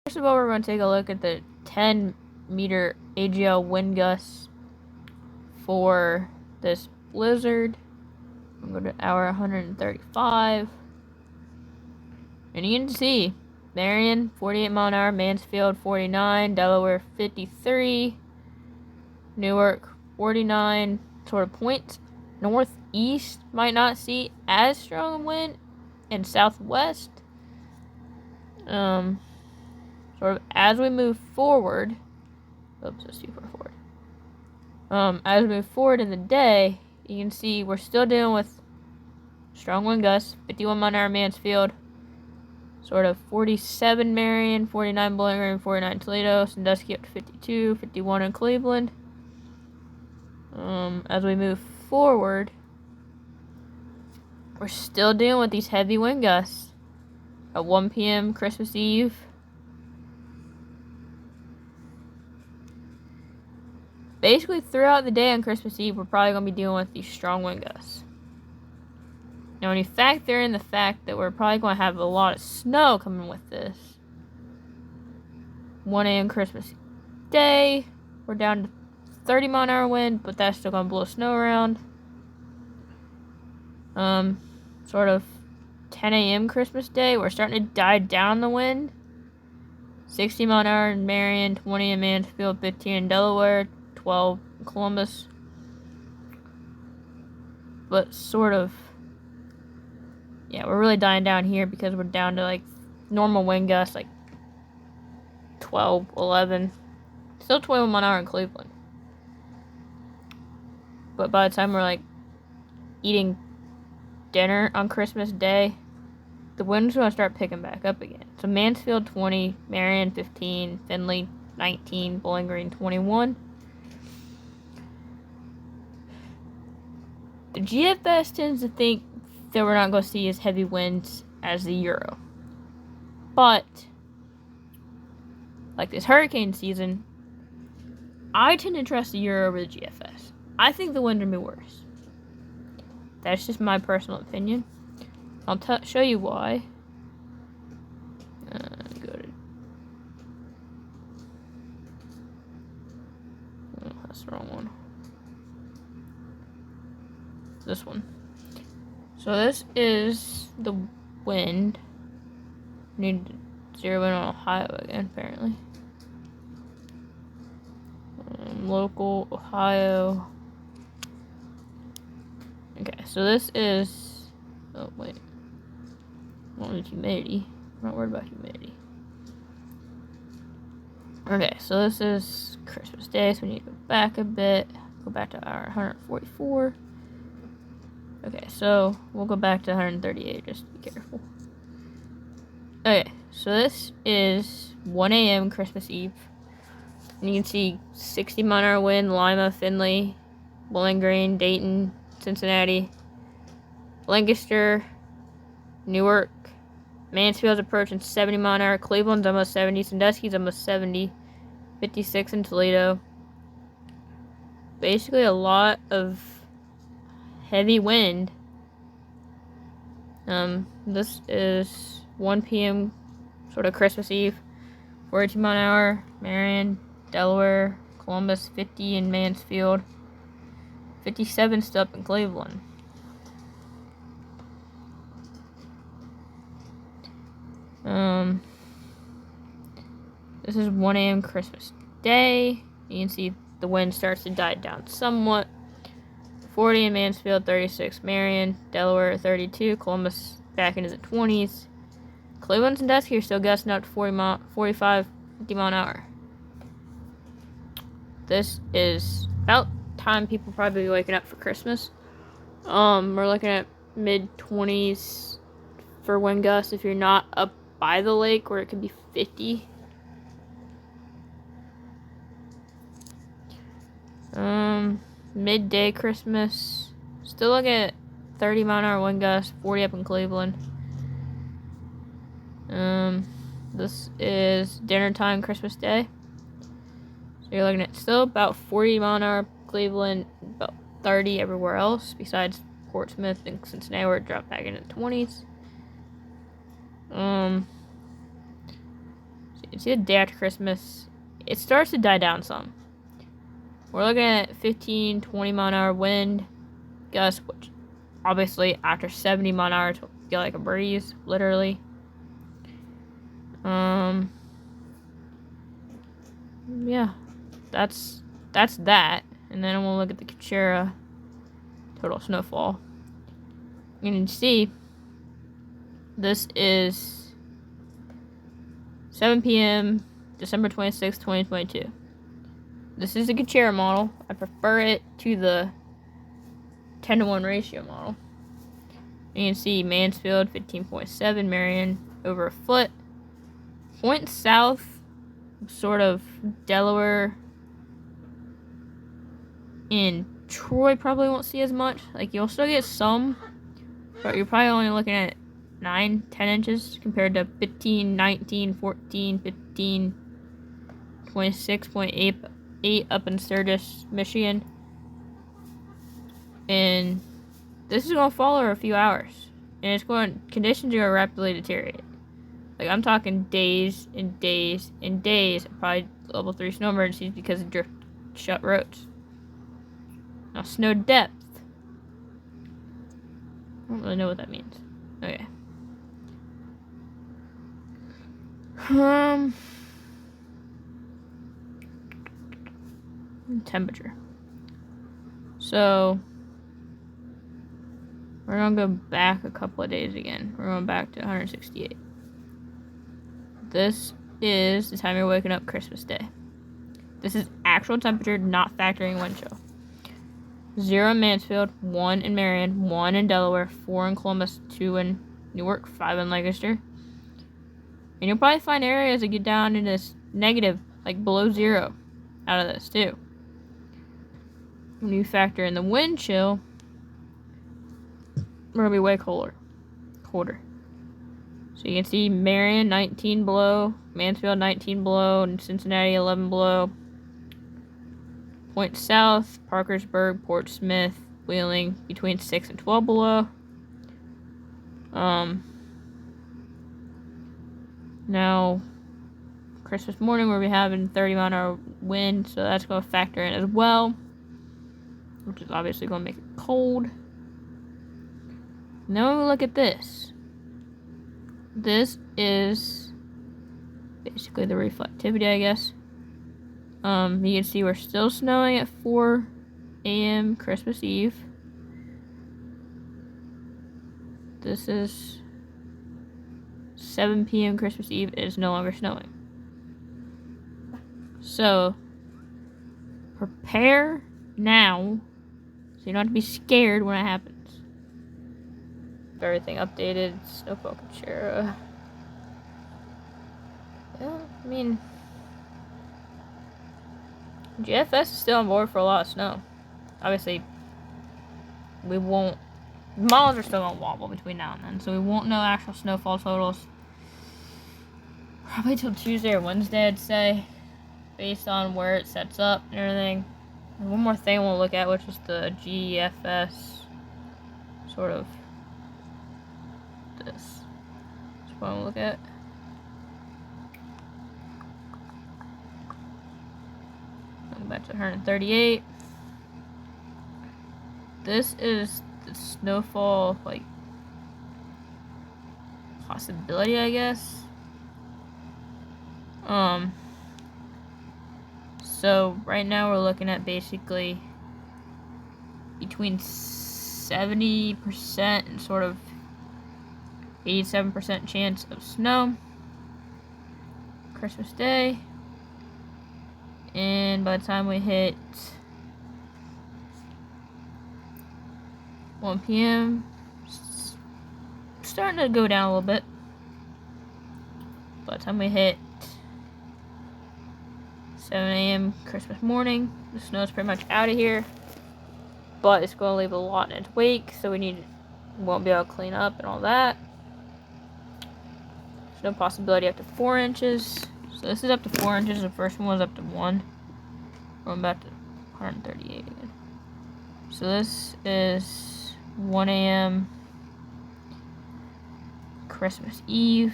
First of all, we're going to take a look at the 10-meter AGL wind gusts for this blizzard. I'm going to hour 135. And you can see Marion, 48 mile an hour, Mansfield, 49, Delaware, 53, Newark, 49, sort of points. Northeast might not see as strong a wind, and southwest, sort of as we move forward. Oops, that's too far forward. As we move forward in the day, you can see we're still dealing with strong wind gusts, 51 mile an hour Mansfield, sort of 47 Marion, 49 Bowling Green, 49 Toledo, Sandusky up to 52, 51 in Cleveland. As we move forward, we're still dealing with these heavy wind gusts at 1 p.m. Christmas Eve. Basically, throughout the day on Christmas Eve, we're probably going to be dealing with these strong wind gusts. Now, when you factor in the fact that we're probably going to have a lot of snow coming with this, 1 a.m. Christmas Day, we're down to 30 mile an hour wind, but that's still going to blow snow around. Sort of 10 a.m. Christmas Day, we're starting to die down the wind. 60 mile an hour in Marion, 20 in Mansfield, 15 in Delaware, 12 in Columbus. But sort of, yeah, we're really dying down here because we're down to like normal wind gusts, like 12, 11. Still 21 mile an hour in Cleveland. But by the time we're like eating dinner on Christmas Day, the wind's going to start picking back up again. So Mansfield 20, Marion 15, Findlay 19, Bowling Green 21. The GFS tends to think that we're not going to see as heavy winds as the Euro. But, like this hurricane season, I tend to trust the Euro over the GFS. I think the wind will be worse. That's just my personal opinion. I'll show you why. Go to... Oh, that's the wrong one. This one. So this is the wind. Need to zero in on Ohio again, apparently. Local Ohio. Okay, so this is... Oh, wait. I don't need humidity. I'm not worried about humidity. Okay, so this is Christmas Day, so we need to go back a bit. Go back to our 144. Okay, so we'll go back to 138, just be careful. Okay, so this is 1 a.m. Christmas Eve. And you can see 60 mile an hour wind, Lima, Findlay, Bowling Green, Dayton, Cincinnati, Lancaster, Newark, Mansfield's approaching 70 mile an hour, Cleveland's almost 70, Sandusky's almost 70, 56 in Toledo. Basically a lot of heavy wind. This is 1 p.m. sort of Christmas Eve, 42 mile an hour, Marion, Delaware, Columbus, 50 in Mansfield, 57 still up in Cleveland. This is 1 a.m. Christmas Day. You can see the wind starts to die down somewhat. 40 in Mansfield, 36 Marion, Delaware 32, Columbus back into the 20s. Cleveland and Sandusky are still gusting up to 45, 50 mile an hour. This is about time people probably be waking up for Christmas. We're looking at mid-20s for wind gusts if you're not up by the lake where it could be 50. Midday Christmas, still looking at 30 mile an hour wind gusts, 40 up in Cleveland. This is dinner time Christmas Day. So you're looking at still about 40 mile an hour Cleveland, about 30 everywhere else besides Portsmouth and Cincinnati where it dropped back into the 20s. can see the day after Christmas, it starts to die down some. We're looking at 15, 20 mile an hour wind gusts, which obviously after 70 mile an hour it'll feel like a breeze, literally. Yeah, that's that. And then we'll look at the Kuchera total snowfall. You can see this is 7 p.m. December 26, 2022. This is the Kuchera model. I prefer it to the 10-to-1 ratio model. You can see Mansfield 15.7, Marion over a foot. Points south, sort of Delaware and Troy probably won't see as much. Like, you'll still get some, but you're probably only looking at 9, 10 inches compared to 15, 19, 14, 15, 26.8 up in Sturgis, Michigan. And this is going to fall over a few hours. And conditions are going to rapidly deteriorate. Like, I'm talking days and days and days of probably level 3 snow emergencies because of drift shut roads. Now, snow depth. I don't really know what that means. Okay. Temperature. So, we're going to go back a couple of days again. We're going back to 168. This is the time you're waking up Christmas Day. This is actual temperature, not factoring wind chill. 0 in Mansfield, 1 in Marion, 1 in Delaware, 4 in Columbus, 2 in Newark, 5 in Lancaster. And you'll probably find areas that get down into this negative, like below 0 out of this too. When you factor in the wind chill, we're going to be way colder. So you can see Marion 19 below, Mansfield 19 below, and Cincinnati 11 below. Point south, Parkersburg, Port Smith, Wheeling between 6 and 12 below. Now, Christmas morning we'll be having 30 mile an hour wind, so that's going to factor in as well, which is obviously going to make it cold. Now we look at this. This is basically the reflectivity, I guess. You can see we're still snowing at 4 a.m. Christmas Eve. This is 7 p.m. Christmas Eve. It is no longer snowing. So, prepare now so you don't have to be scared when it happens. Everything updated. Snowfall Kuchera. Yeah, I mean, GFS is still on board for a lot of snow. Obviously, we won't. Models are still gonna wobble between now and then, so we won't know actual snowfall totals. Probably till Tuesday or Wednesday, I'd say, based on where it sets up and everything. And one more thing we'll look at, which is the GFS sort of. This. That's what I want to look at. Going back to 138. This is the snowfall, like, possibility, I guess. So right now we're looking at basically between 70% and sort of 87% chance of snow Christmas Day. And by the time we hit 1 p.m., starting to go down a little bit. By the time we hit 7 a.m. Christmas morning, the snow's pretty much out of here. But it's going to leave a lot in its wake, so won't be able to clean up and all that. There's no possibility up to 4 inches. So this is up to 4 inches. The first one was up to 1. Going back to 138 again. So this is 1 a.m. Christmas Eve.